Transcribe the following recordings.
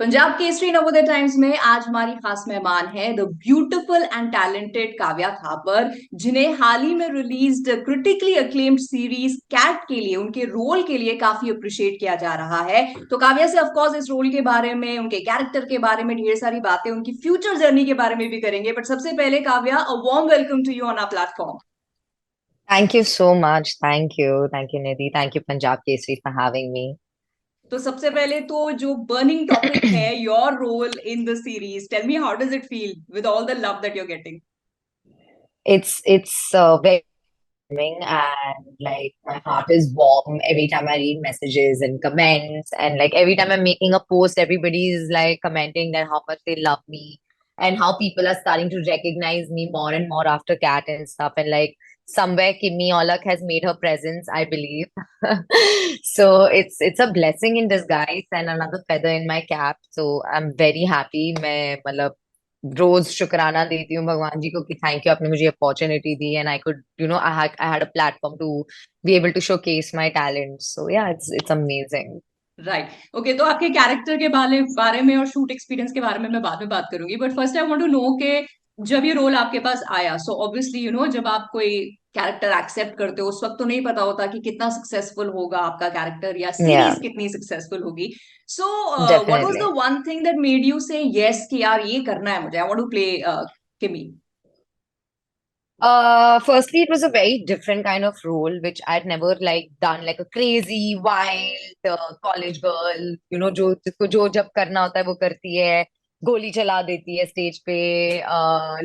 Punjab Kesari Navodaya times में आज हमारी खास मेहमान है the beautiful and talented Kavya Thapar, जिन्हें हाल ही में released critically acclaimed series Cat के लिए उनके रोल के लिए काफी अप्रिशिएट किया जा रहा है। तो काव्या से ऑफ कोर्स इस रोल के बारे में, उनके कैरेक्टर के बारे में ढेर सारी बातें, उनकी फ्यूचर जर्नी के बारे में भी करेंगे। बट सबसे पहले Kavya, a warm welcome to you on our platform. Thank you so much. Thank you. Thank you, Nidhi. Thank you, Punjab Kesari, for having me. तो सबसे पहले तो जो बर्निंग टॉपिक है, your role in the series, tell me how does it feel with all the love that you are getting. It's very warming, and like my heart is warm every time I read messages and comments, and like every time I'm making a post, everybody is like commenting that how much they love me and how people are starting to recognize me more and more after Cat and stuff, and like somewhere Kimmy Olak has made her presence, I believe. So it's a blessing in disguise and another feather in my cap. So I'm very happy. मैं मतलब रोज शुक्राना देती हूँ भगवान जी को कि thank you, आपने मुझे अपॉर्चुनिटी दी and I could I had a platform to be able to showcase my talent, so yeah it's amazing. Right, okay. तो आपके कैरेक्टर के बारे बारे में और शूट एक्सपीरियंस के बारे में मैं बाद में बात करूंगी, but first I want to know कि जब ये रोल आपके पास आया, सो ऑब्वियसली जब आप कोई कैरेक्टर एक्सेप्ट करते हो, उस वक्त तो नहीं पता होता कि कितना सक्सेसफुल होगा आपका कैरेक्टर या या सीरीज कितनी सक्सेसफुल होगी। सो what was definitely. The one thing that made you से यस कि यार ये करना है मुझे, आई वांट टू प्ले किमी। Firstly, it was a very different kind of role which I'd never like done, like a crazy, wild college girl, जो जिसको जो जब करना होता है वो करती है, गोली चला देती है स्टेज पे,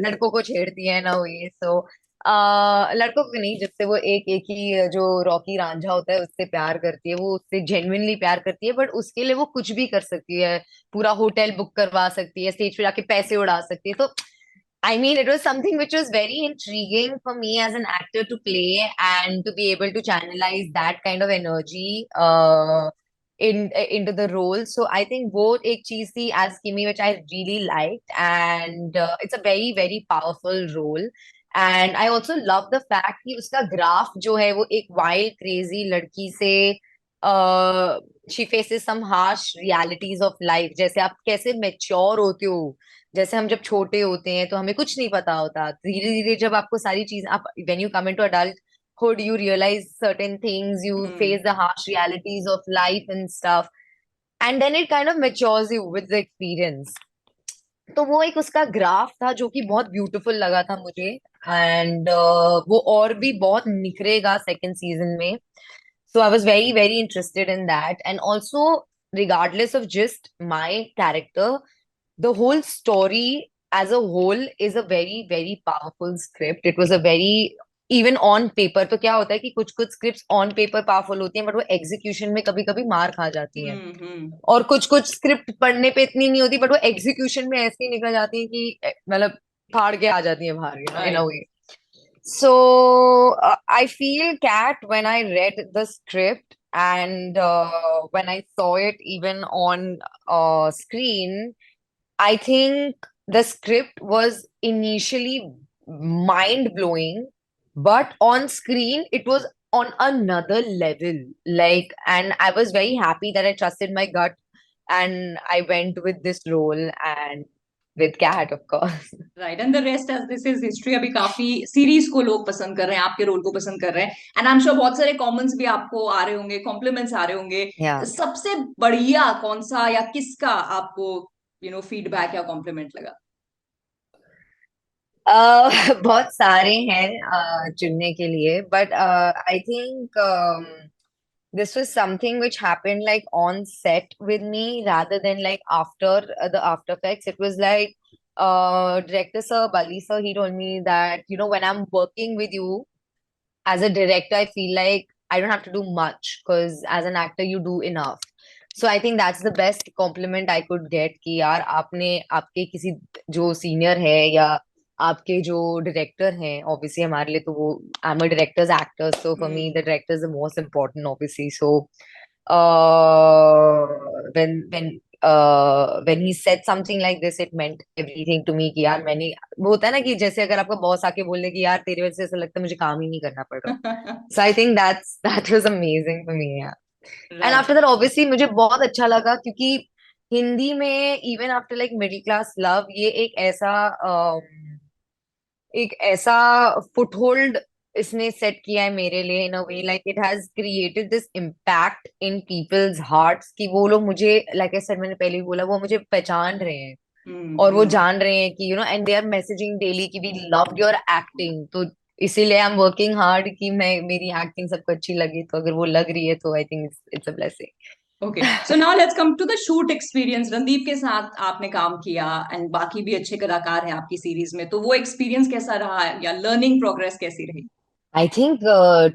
लड़कों को छेड़ती है ना, वो ये सो लड़कों को नहीं, जब से वो एक एक ही जो रॉकी रांझा होता है उससे प्यार करती है, वो उससे जेन्युइनली प्यार करती है, बट उसके लिए वो कुछ भी कर सकती है, पूरा होटल बुक करवा सकती है, स्टेज पे जाके पैसे उड़ा सकती है। तो I mean, it was something which was very intriguing for me as an actor to play and to be able to channelize that kind of energy into the role. So I think both एक चीज थी as Kimmy which I really liked, and it's a very very powerful role. And I also love the fact कि उसका graph जो है वो एक wild crazy लड़की से she faces some harsh realities of life, जैसे आप कैसे mature होते हो, जैसे हम जब छोटे होते हैं तो हमें कुछ नहीं पता होता, धीरे धीरे जब आपको सारी चीज आप when you come into adulthood you realize certain things, you hmm. face the harsh realities of life and stuff, and then it kind of matures you with the experience. तो वो एक उसका ग्राफ था जो कि बहुत ब्यूटीफुल लगा था मुझे, एंड वो और भी बहुत निखरेगा सेकंड सीजन में. So I was very, very interested in that. And also, regardless of just my character, the whole story as a whole is a very, very powerful script. It was a very, even on paper, तो क्या होता है कि कुछ कुछ scripts on paper powerful होती हैं but वो एग्जीक्यूशन में कभी कभी मार खा जाती हैं, हम्म। और कुछ कुछ स्क्रिप्ट पढ़ने पे इतनी नहीं होती बट वो एग्जीक्यूशन में ऐसी निकल जाती है कि मतलब फाड़ के आ जाती है बाहर, in a right. Way. So I feel Cat when I read the script, and when I saw it even on screen, I think the script was initially mind blowing, but on screen it was on another level. Like, and I was very happy that I trusted my gut and I went with this role and with Cat, of course. Right, and the rest as this is history. अभी काफी series को लोग पसंद कर रहे हैं, आपके role को पसंद कर रहे हैं, एंड आई एम श्योर बहुत सारे कमेंट्स भी आपको आ रहे होंगे, कॉम्प्लीमेंट्स आ रहे होंगे। Yeah. सबसे बढ़िया कौन सा या किसका आपको फीडबैक या कॉम्प्लीमेंट लगा? बहुत सारे हैं चुनने के लिए, but I think this was something which happened like on set with me rather than like after the after effects. It was like director sir Bali sir, he told me that when I'm working with you as a director, I feel like I don't have to do much because as an actor you do enough. So I think that's the best compliment I could get कि यार आपने आपके किसी जो senior है या आपके जो डायरेक्टर हैं, ऑब्वियसली हमारे लिए तो वो I am a directors actor, so for me hmm. The director is the most important obviously. So uh when he said something like this, it meant everything to me कि यार मैंने, वो होता है ना कि जैसे अगर आपका बॉस आके बोले कि यार तेरे वजह से ऐसा लगता है मुझे काम ही नहीं करना पड़ रहा. So I think that was amazing for me. Yeah. And right. after that obviously मुझे बहुत अच्छा लगा क्योंकि हिंदी में even after like middle class love, ये एक ऐसा फुटहोल्ड इसने सेट किया है मेरे लिए, in a way like it has created this impact in people's hearts कि वो लोग मुझे, लाइक आई सेड, मैंने पहले भी बोला, वो मुझे पहचान रहे हैं और वो हम्म। जान रहे हैं कि and they are messaging daily कि वी लव योर एक्टिंग। तो इसीलिए आई एम वर्किंग हार्ड कि मैं मेरी एक्टिंग सबको अच्छी लगे, तो अगर वो लग रही है तो I think it's a blessing. Okay, so now let's come to the shoot experience. Randeep के साथ आपने काम किया एंड बाकी भी अच्छे कलाकार हैं आपकी सीरीज में, तो वो एक्सपीरियंस कैसा रहा है, या लर्निंग प्रोग्रेस कैसी रही? I think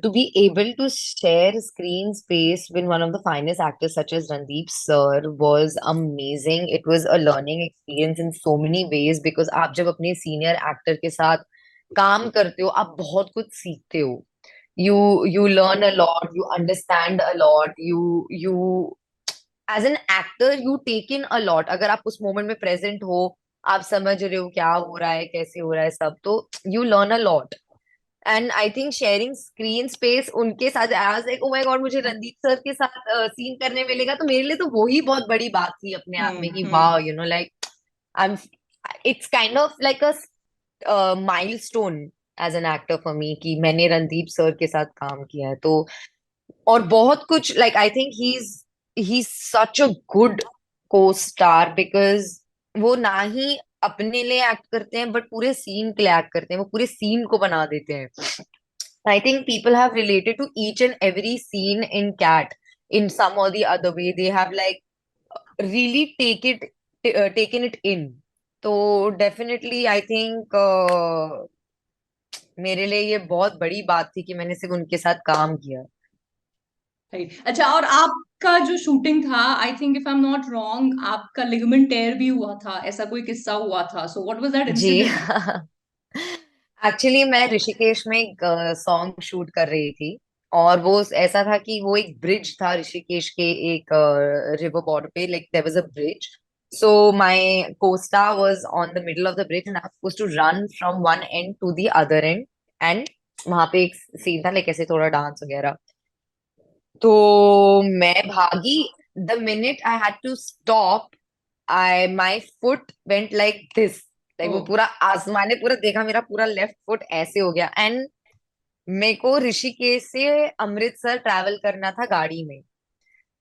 to be able to share screen space with one of the finest actors such as Randeep sir was amazing. It was a learning experience in so many ways because आप जब अपने senior actor के साथ काम करते हो आप बहुत कुछ सीखते हो. You learn a lot, you understand a lot, you as an actor you take in a lot. अगर आप उस moment में present हो, आप समझ रहे हो क्या हो रहा है, कैसे हो रहा है सब, तो you learn a lot. And I think sharing screen space उनके साथ, आज लाइक ओ माय गॉड, मुझे रणदीप सर के साथ सीन करने मिलेगा, तो मेरे लिए तो वो ही बहुत बड़ी बात थी अपने आप में कि हम्म। वाह, like I am, it's kind of like a milestone as an actor for me कि मैंने रणदीप सर के साथ काम किया है। तो और बहुत कुछ, like I think he is such a good को स्टार बिकॉज वो ना ही अपने लिए एक्ट करते हैं बट पूरे सीन के लिए एक्ट करते हैं, वो पूरे सीन को बना देते हैं। I think people have related to each and every scene in Cat in some or the other way. They have like really taken it in. तो definitely I think मेरे लिए ये बहुत बड़ी बात थी कि मैंने सिर्फ उनके साथ काम किया। Right. अच्छा, और आपका जो शूटिंग था, I think if I am not wrong, आपका लिगामेंट टेयर भी हुआ था, ऐसा कोई किस्सा हुआ था, सो व्हाट वाज दैट जी इंसिडेंट? एक्चुअली मैं ऋषिकेश में एक सॉन्ग शूट कर रही थी और वो ऐसा था कि वो एक ब्रिज था ऋषिकेश के एक रिवर बॉर्डर पे, like there was a bridge. So my costar was on the middle of the bridge and I was supposed to run from one end to the other end. And वहां पे एक scene था like ऐसे थोड़ा dance वगैरह, तो मैं भागी। The minute I had to stop, I my foot went like this, like oh. वो पूरा आसमान ने पूरा देखा, मेरा पूरा लेफ्ट फुट ऐसे हो गया। एंड मेरे को ऋषिकेश से अमृतसर ट्रैवल करना था गाड़ी में,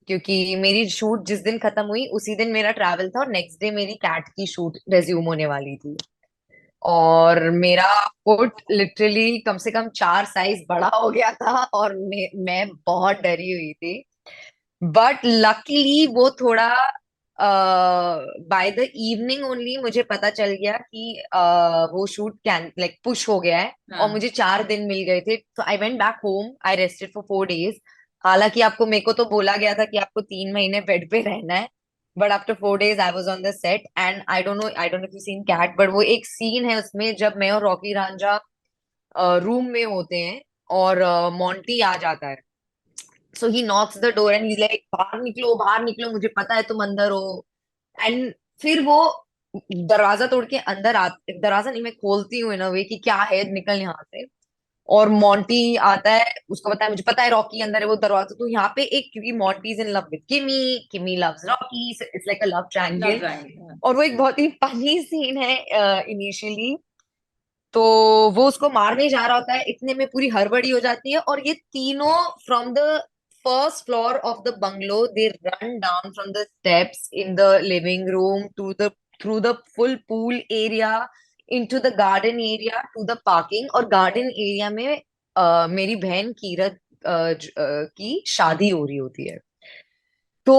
क्योंकि मेरी शूट जिस दिन खत्म हुई उसी दिन मेरा ट्रैवल था और नेक्स्ट डे मेरी कैट की शूट रेज्यूम होने वाली थी। और मेरा फुट लिटरली कम से कम 4 साइज बड़ा हो गया था और मैं बहुत डरी हुई थी। बट लकीली वो थोड़ा बाय द इवनिंग ओनली मुझे पता चल गया कि वो शूट कैन लाइक पुश हो गया है और हाँ। मुझे 4 दिन मिल गए थे। तो I went back home, I rested for 4 days. हालांकि आपको, मेरे को तो बोला गया था कि आपको 3 महीने बेड पे रहना है, but after 4 days I was on the set and I don't know if you seen Cat, but वो एक सीन है उसमें जब मैं और रॉकी रांझा रूम में होते हैं और मोंटी आ जाता है। So he knocks the door and he like, बाहर निकलो, मुझे पता है तुम अंदर हो। एंड फिर वो दरवाजा तोड़ के अंदर आ, दरवाजा नहीं, मैं खोलती हूँ इन अ वे कि क्या है, निकल यहाँ से। और मोंटी आता है, उसको पता है, मुझे पता है रॉकी अंदर है, वो दरवाजा, तो यहाँ पे एक, क्योंकि Monty is in love with किमी, किमी loves Rocky, it's like a love love triangle. Triangle. और वो एक बहुत ही फनी सीन है इनिशियली। तो वो उसको मारने जा रहा होता है, इतने में पूरी हड़बड़ी हो जाती है और ये तीनों from the first floor of the bungalow they run down from the steps in the living room to the through the full pool area into the garden area to the parking. और garden area में मेरी बहन कीरत की शादी हो रही होती है। तो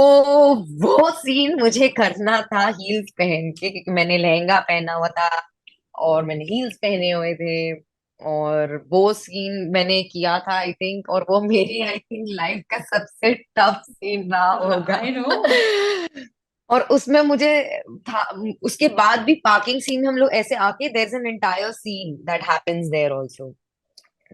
वो सीन मुझे करना था हील्स पहन के, क्योंकि मैंने लहंगा पहना हुआ था और मैंने हील्स पहने हुए थे। और वो सीन मैंने किया था आई थिंक, और वो मेरी आई थिंक लाइफ का सबसे टफ सीन रहा होगा। I know. और उसमें मुझे था, उसके बाद भी पार्किंग सीन में हम लोग ऐसे आके, there is an entire scene that happens there also.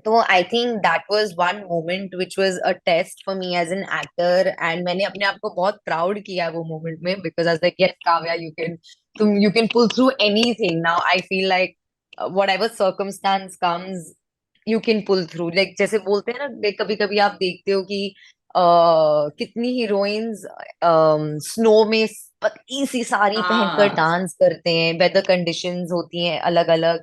तो I think that was one moment which was a test for me as an actor and मैंने अपने आप को बहुत प्राउड किया वो मोमेंट में, because I was like, yes Kavya, you can pull through anything. Now I feel like whatever circumstance comes you can pull through. Like जैसे बोलते हैं ना, कभी कभी आप देखते हो कि कितनी हीरोइंस स्नो में पतली सी साड़ी पहनकर हाँ डांस करते हैं, वेदर कंडीशंस होती हैं अलग अलग।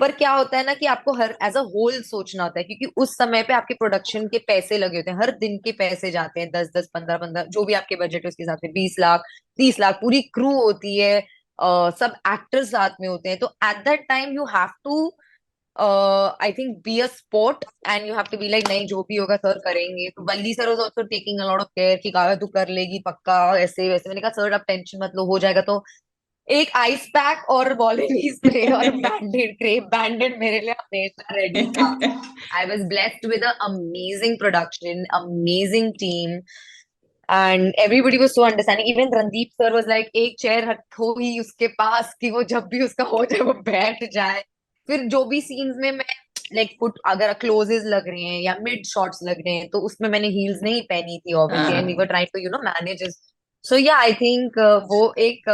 पर क्या होता है ना कि आपको हर एज अ होल सोचना होता है, क्योंकि उस समय पे आपके प्रोडक्शन के पैसे लगे होते हैं, हर दिन के पैसे जाते हैं, 10-10, 15-15, जो भी आपके बजट है उसके हिसाब से, 20 लाख, 30 लाख, पूरी क्रू होती है, सब एक्टर्स साथ में होते हैं। तो at that time you have to I think be a sport, and you have to be like नहीं जो भी होगा सर करेंगे। तो Balli sir was also taking a lot of care कि काव्या तू कर लेगी पक्का, ऐसे वैसे। मैंने कहा सर आप टेंशन मत लो, हो जाएगा। तो एक आइस पैक और बॉलीवुड स्प्रे और बैंडेड, क्रेप बैंडेड मेरे लिए हमेशा रेडी था। I was blessed with amazing production, amazing team, and everybody was so understanding. Even Randeep sir was like एक चेयर रखो ही उसके पास कि वो जब भी उसका हो जाए वो बैठ जाए। फिर जो भी सीन्स में मैं लाइक फुट अगर क्लोजेस लग रहे हैं या मिड शॉट्स लग रहे हैं तो उसमें मैंने हील्स नहीं पहनी थी ऑब्वियसली, एंड वी वर हाँ ट्राइंग टू मैनेज। सो या आई थिंक वो एक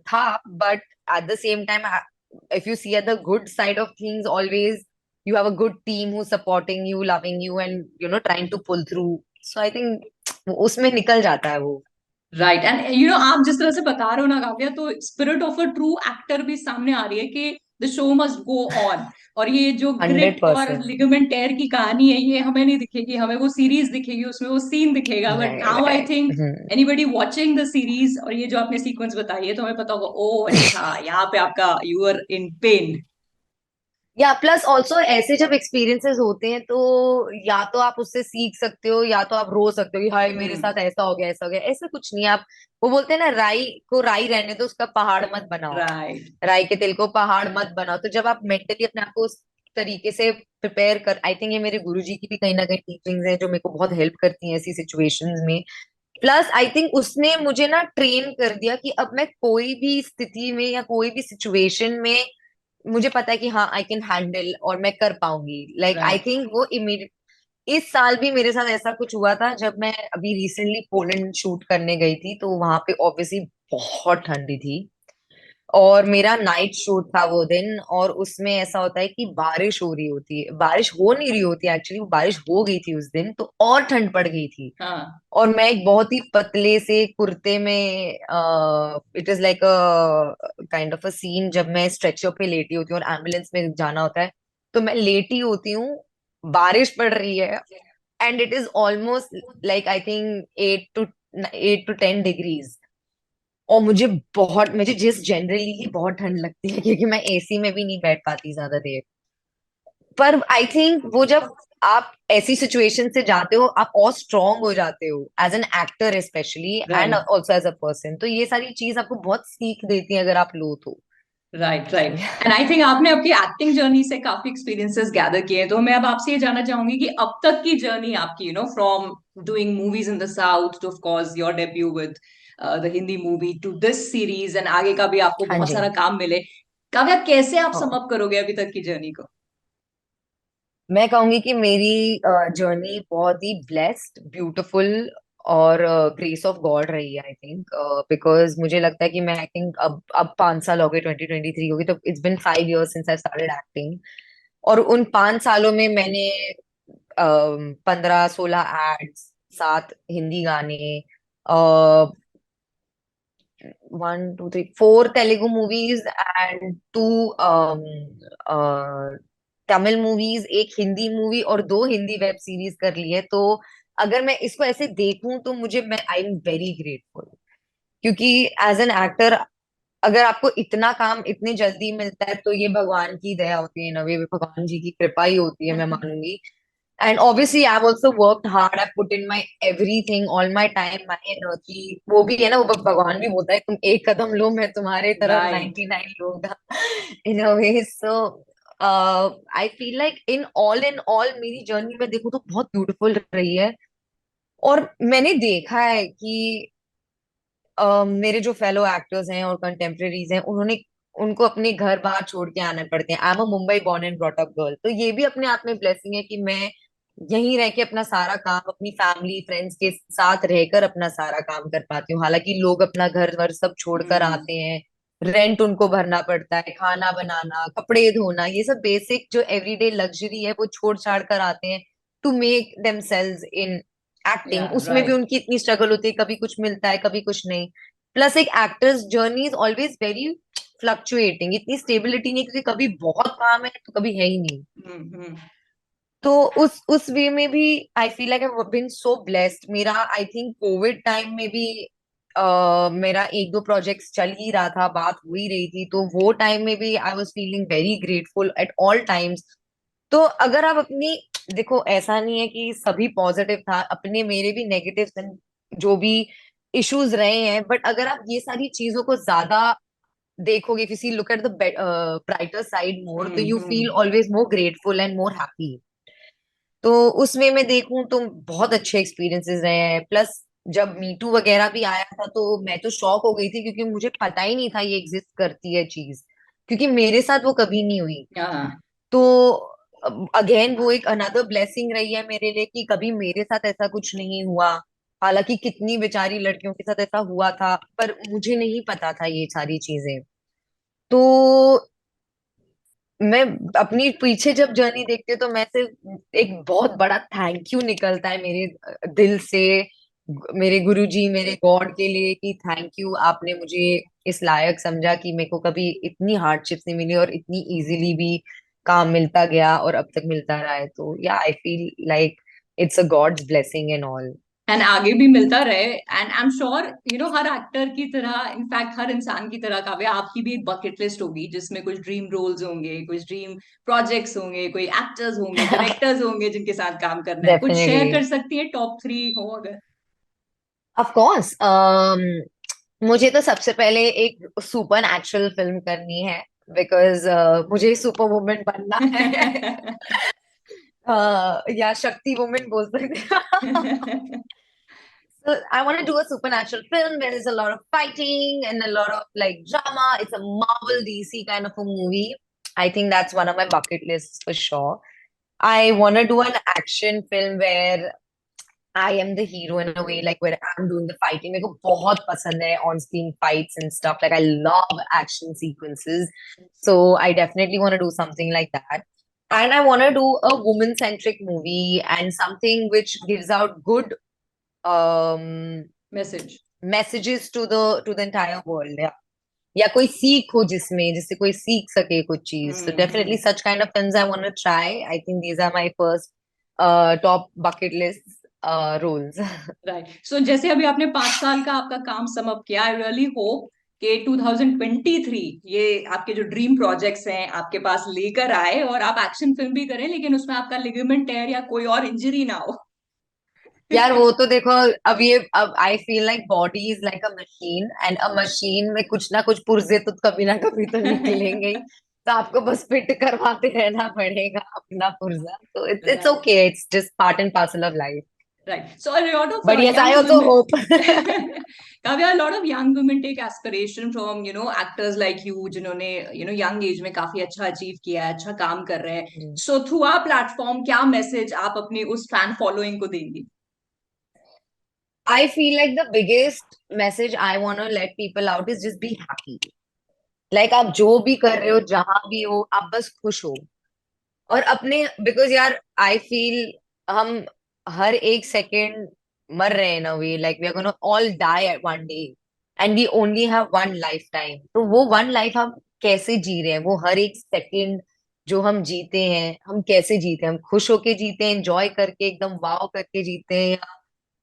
था, but at the same time if you see at the good side of things, always you have a good team who's supporting you, loving you, and trying to pull through. So I think उसमें निकल जाता है वो। Right. And आप जिस तरह से बता रहे हो ना काव्या, तो spirit of a true actor भी सामने आ रही है कि the show must go on. और ये जो हंड्रेड ग्रिट और परसेंट लिगामेंट टेयर की कहानी है, ये हमें नहीं दिखेगी, हमें वो सीरीज दिखेगी, उसमें वो सीन दिखेगा। But right now I think right. Anybody watching the series और ये जो आपने सीक्वेंस बताई है, तो हमें पता होगा ओ अच्छा, यहाँ पे आपका यू आर इन पेन। या प्लस ऑल्सो ऐसे जब एक्सपीरियंसेस होते हैं तो या तो आप उससे सीख सकते हो या तो आप रो सकते हो कि हाय मेरे हम्म। साथ ऐसा हो गया, ऐसा हो गया। ऐसा कुछ नहीं है। आप वो बोलते हैं ना, राई को राई रहने दो, उसका पहाड़ मत बनाओ। राइट। राई के तेल को पहाड़ मत बनाओ। तो जब आप मेंटली अपने आप को उस तरीके से प्रिपेयर कर, आई थिंक ये मेरे गुरुजी की भी कहीं ना कहीं टीचिंग्स हैं जो मेरे को बहुत हेल्प करती हैं ऐसी सिचुएशंस में। प्लस आई थिंक उसने मुझे ना ट्रेन कर दिया कि अब मैं कोई भी स्थिति में या कोई भी सिचुएशन में मुझे पता है कि हाँ आई कैन हैंडल और मैं कर पाऊंगी। Like I right. थिंक वो इमीडिएट इस साल भी मेरे साथ ऐसा कुछ हुआ था जब मैं अभी रिसेंटली पोलैंड शूट करने गई थी। तो वहां पे ऑब्वियसली बहुत ठंडी थी और मेरा नाइट शूट था वो दिन, और उसमें ऐसा होता है कि बारिश हो रही होती है, बारिश हो नहीं रही होती एक्चुअली, वो बारिश हो गई थी उस दिन तो और ठंड पड़ गई थी। हाँ। और मैं एक बहुत ही पतले से कुर्ते में, it is like a kind of a scene जब मैं स्ट्रेचर पे लेटी होती हूँ और एम्बुलेंस में जाना होता है। तो मैं लेटी होती हूँ, बारिश पड़ रही है, and it is almost like I think 8 to 10 degrees. और मुझे जिस जनरली ही बहुत ठंड लगती है क्योंकि मैं एसी में भी नहीं बैठ पाती ज्यादा देर। पर आई थिंक वो जब आप ऐसी सिचुएशन से जाते हो आप और स्ट्रांग हो जाते हो as an actor specially, and right. Also as a person. तो ये सारी चीज आपको बहुत सीख देती है अगर आप लो तो। Right. So, right. And I think आपने आपकी एक्टिंग जर्नी से काफी एक्सपीरियंसेस गैदर किए हैं, तो मैं अब आपसे ये जानना चाहूंगी कि अब तक की जर्नी आपकी, from doing movies in the south two of course your debut with the Hindi movie two this series, and आगे का भी आपको हाँ बहुत जी। सारा काम मिले। काव्या, कैसे आप सम हाँ, अप करोगे अभी तक की जर्नी को? मैं कहूंगी कि मेरी जर्नी बहुत ही ब्लेस्ड, ब्यूटीफुल और ग्रेस ऑफ गॉड रही है आई थिंक। बिकॉज मुझे लगता है कि मैं आई थिंक अब 5 साल हो गए, 2023 होगी, तो it's been 5 years since I started acting. और उन 5 सालों में मैंने 15-16 एड्स, 7 हिंदी गाने, 1 2 3 4 Telugu movies and 2 Tamil movies, एक हिंदी मूवी और 2 हिंदी वेब सीरीज कर ली है। तो अगर मैं इसको ऐसे देखूं तो मैं आई एम वेरी ग्रेटफुल, क्योंकि एज एन एक्टर अगर आपको इतना काम इतनी जल्दी मिलता है तो ये भगवान की दया होती है, नवे भगवान जी की कृपा ही होती है, मैं मानूंगी। And obviously I have also worked hard, I put in my everything, all my time, my energy. वो भी है ना, वो भगवान भी बोलता है तुम एक कदम लो मैं तुम्हारे तरफ राइट। 99 लूंगा in a way. So I feel like in all मेरी जर्नी में देखूं तो बहुत ब्यूटीफुल रही है। और मैंने देखा है कि मेरे जो फेलो एक्टर्स हैं और कंटेम्प्रेरीज हैं, उन्होंने उनको अपने घर बार छोड़ के आने पड़ते हैं। I am a Mumbai born and brought up girl, तो ये भी अपने आप में ब्लेसिंग है कि मैं यहीं रह के अपना सारा काम अपनी फैमिली फ्रेंड्स के साथ रहकर अपना सारा काम कर पाती हूँ। हालांकि लोग अपना घर वर सब छोड़कर हम्म। आते हैं, रेंट उनको भरना पड़ता है, खाना बनाना, कपड़े धोना, ये सब बेसिक जो एवरीडे लग्जरी है वो छोड़ छाड़ कर आते हैं टू मेक देमसेल्व्स इन या एक्टिंग। उसमें भी राइट। उनकी इतनी स्ट्रगल होती है, कभी कुछ मिलता है कभी कुछ नहीं। प्लस एक actors journey is always very fluctuating, इतनी स्टेबिलिटी नहीं, क्योंकि कभी बहुत काम है तो कभी है ही नहीं। हम्म। तो उस वे में भी I feel like I been so blessed. मेरा आई थिंक कोविड टाइम में भी मेरा एक दो प्रोजेक्ट्स चल ही रहा था, बात हो ही रही थी, तो वो टाइम में भी I was feeling very grateful at all times. तो अगर आप अपनी, देखो ऐसा नहीं है कि सभी पॉजिटिव था, अपने मेरे भी नेगेटिव जो भी इश्यूज रहे हैं, बट अगर आप ये सारी चीजों को ज्यादा देखोगे, if you see look at the brighter side more, तो you feel hmm. Always more grateful and more happy. तो उस वे में देखूं तो बहुत अच्छे एक्सपीरियंसेस रहे हैं। प्लस जब मीटू वगैरह भी आया था तो मैं तो शॉक हो गई थी, क्योंकि मुझे पता ही नहीं था ये एग्जिस्ट करती है चीज, क्योंकि मेरे साथ वो कभी नहीं हुई। हाँ। तो अगेन वो एक अनदर ब्लेसिंग रही है मेरे लिए कि कभी मेरे साथ ऐसा कुछ नहीं हुआ। हालांकि कितनी बेचारी लड़कियों के साथ ऐसा हुआ था, पर मुझे नहीं पता था ये सारी चीजें। तो मैं अपनी पीछे जब जर्नी देखती हूँ तो मैं सिर्फ एक बहुत बड़ा थैंक यू निकलता है मेरे दिल से, मेरे गुरुजी, मेरे गॉड के लिए, कि थैंक यू, आपने मुझे इस लायक समझा कि मेरे को कभी इतनी हार्डशिप्स नहीं मिली और इतनी इजीली भी काम मिलता गया और अब तक मिलता रहा है। तो या I feel like it's a God's blessing and all. And आगे भी मिलता रहे। एंड आई एम श्योर हर एक्टर की तरह, इनफैक्ट हर इंसान की तरह, काव्य आपकी भी एक बकेट लिस्ट होगी जिसमें कुछ ड्रीम रोल्स होंगे, कुछ ड्रीम प्रोजेक्ट्स होंगे, कोई एक्टर्स होंगे, डायरेक्टर्स होंगे जिनके साथ काम करना है। कुछ शेयर डेफिनेटली। कर सकती है, टॉप 3 हो अगर? ऑफ कोर्स, मुझे तो सबसे पहले एक सुपर नेचुरल फिल्म करनी है, बिकॉज मुझे सुपर वुमन बनना है। या शक्ति वुमन बोल सकते हैं। So I want to do a supernatural film where there's a lot of fighting and a lot of like drama. It's a Marvel DC kind of a movie. I think that's one of my bucket lists for sure. I want to do an action film where I am the hero in a way, like where I'm doing the fighting. मेरे को बहुत पसंद है on-screen fights and stuff. Like I love action sequences. So I definitely want to do something like that. And I want to do a woman-centric movie and something which gives out good message. messages to the entire world. या कोई सीख हो जिसमें, जिससे कोई सीख सके कुछ चीज। So definitely hmm. such kind of films I want to try. I think these are my first top bucket list roles. Right. So जैसे अभी आपने 5 साल का आपका काम सम अप किया, आई रियली होप कि 2023 ये आपके जो ड्रीम प्रोजेक्ट्स हैं आपके पास लेकर आए, और आप एक्शन फिल्म भी करें लेकिन उसमें आपका लिगामेंट टेयर या कोई और इंजरी ना हो। यार वो तो देखो, अब आई feel like body is like a machine, and a machine में कुछ ना कुछ पुर्जे तो कभी ना कभी तो निकलेंगे ही। तो आपको बस फिट करवाते रहना पड़ेगा अपना पुर्जा। तो it's right. Okay, it's just part and parcel of life. Right. So a lot of but yes I young also women, hope. Kavya, a lot of young women take aspiration from actors like you जिन्होंने young age में काफी अच्छा achieve किया है, अच्छा काम कर रहे हैं. So through our platform क्या मैसेज आप अपनी उस फैन फॉलोइंग को देंगी? I feel like the biggest message I want to let people out is just be happy. Like आप जो भी कर रहे हो, जहां भी हो, आप बस खुश हो। और अपने, बिकॉज यार आई फील हम हर एक सेकेंड मर रहे हैं ना, way like we are gonna all die at one day, and we only have one lifetime. तो वो वन लाइफ हम कैसे जी रहे हैं, वो हर एक सेकेंड जो हम जीते हैं, हम कैसे जीते हैं? हम खुश होके जीते हैं, एंजॉय करके एकदम वाव करके जीते हैं, या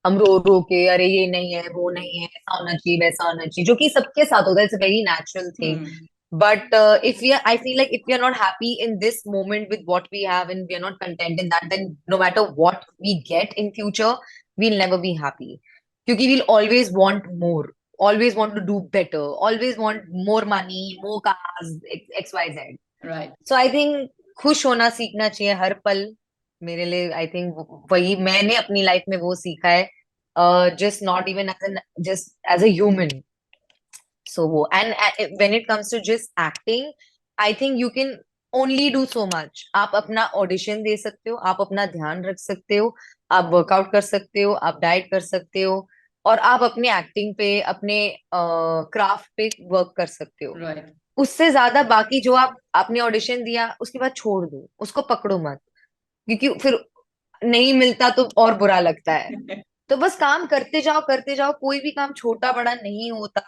हम रो रो के अरे ये नहीं है, वो नहीं है, ऐसा होना चाहिए, वैसा होना चाहिए, जो कि सबके साथ होता है, it's a very natural thing. Hmm. But if we are, I feel like if we are not happy in this moment with what we have and we are not content in that, then no matter what we get in future, we'll never be happy. Because we'll always want more, always want to do better, always want more money, more cars, X, Y, Z. Right. So I think खुश होना सीखना चाहिए हर पल। मेरे लिए I think वही मैंने अपनी लाइफ में वो सीखा है, just not even as an, just as a human. So and when it comes to just acting, I think you can only do so much. आप अपना ऑडिशन दे सकते हो, आप अपना ध्यान रख सकते हो, आप वर्कआउट कर सकते हो, आप डाइट कर सकते हो, और आप अपने एक्टिंग पे, अपने क्राफ्ट पे वर्क कर सकते हो। राइट। उससे ज्यादा बाकी जो आप आपने ऑडिशन दिया उसके बाद छोड़ दो, उसको पकड़ो मत, क्योंकि फिर नहीं मिलता तो और बुरा लगता है। तो बस काम करते जाओ, कोई भी काम छोटा बड़ा नहीं होता,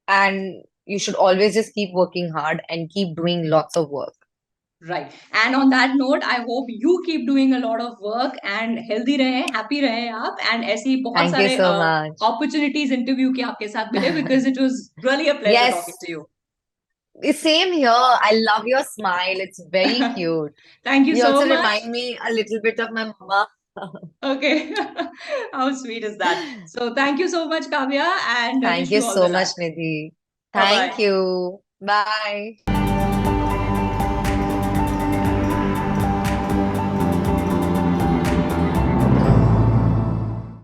and you should always just keep working hard and keep doing lots of work. Right. And on that note, I hope you keep doing a lot of work and healthy रहे, happy रहे आप, and ऐसे ही बहुत Thank you सारे so much. opportunities interview के आपके साथ मिले, because it was really a pleasure talking Yes, to you. same here. I love your smile. It's very cute. Thank you You so also much. remind me a little bit of my mama. Okay. How sweet is that? So thank you so much, Kavya, and Thank wish you you all the so much, luck. Nidhi. Bye Thank bye. you. Bye.